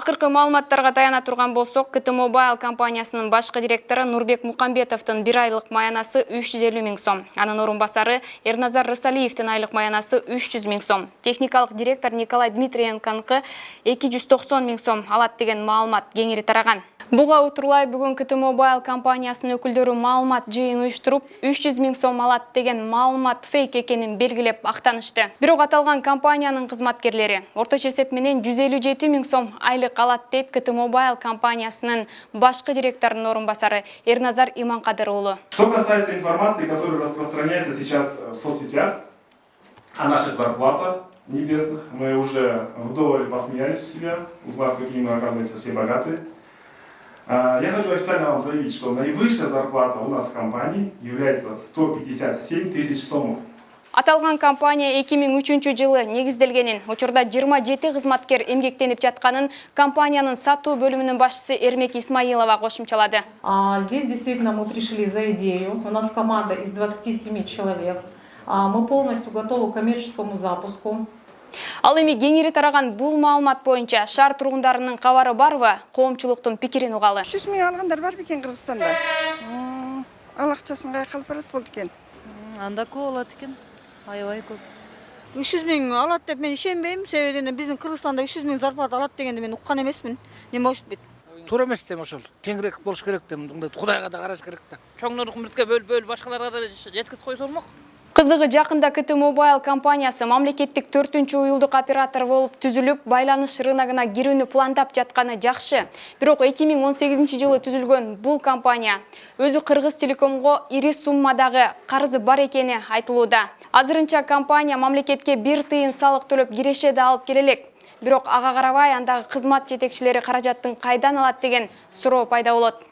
Акыркы маалыматтарга таяна турган болсок, КТ Mobile компаниясынын башкы директору Нурбек Мукамбетовдун бир айлык маянасы 350 миң сом. Анын орун басары Эрназар Рысалиевдин айлык маянасы 300 миң сом. Техникалык директор Николай Дмитриенконуку 290 миң сом алат деген маалымат кеңири тараган. Буга утурлай бүгүн КТ Mobile компаниясынын өкүлдөрү маалымат жыйын уюштуруп, 300 миң сом алат деген маалымат фейк экенин белгилеп актанышты. Бирок аталган компаниянын кызматкерлери орточо эсеп менен 157 миң сом айлык алат дейт КТ Mobile компаниясынын башкы директорунун орун басары Эрназар Иманкадыр уулу. Что касается информации, которая распространяется сейчас в соцсетях о наших зарплатах небесных, мы уже вдоволь посмеялись у себя, узнав, какие мы, оказывается, все богатые. Я хочу официально вам заявить, что наивысшая зарплата у нас в компании является 157 тысяч сомов. Аталган компания 2003 жылы негизделгенин, учурда 27 кызматкер эмгектенип жатканын компаниянын сатуу бөлүмүнүн башчысы Эрмек Исмаилова кошумчалады. Здесь действительно мы пришли за идею. У нас команда из 27 человек. Мы полностью готовы к коммерческому запуску. Ал эми кеңири тараган бул маалымат боюнча шаар тургундарынын кабары барбы? Коомчулуктун пикирин угалы. 300 миң алгандар бар бекен Кыргызстанда. Ал акчасын кайра калып барат болду экен. Анда көп алат экен. Аябай көп. 300 миң алат деп мен ишенбейм. Себебинен биздин Кыргызстанда 300 миң зарплата алат дегенди мен уккан эмесмин. Неме болуш бит? Туура эмес дем ошол. Теңирээк болуш керек да, мындай Кудайга да караш керек да. Чоңдордук мүрткө бөл башкаларга да жеткирип койсо болмок. Кызыгы жакында КТ Mobile компаниясы мамлекеттик 4-уюлдук оператор болуп түзүлүп, байланыш рыногуна кирүүнү пландап жатканы жакшы. Бирок 2018 жылы түзүлгөн бул компания өзү Кыргыз Телекомго ири суммадагы карызы бар экени айтылууда. Азырынча компания мамлекетке 1 тыйын салык төлөп киреше да алып келелек. Бирок ага карабай андагы кызмат жетекчилери каражаттын кайдан алат деген суроо пайда болот.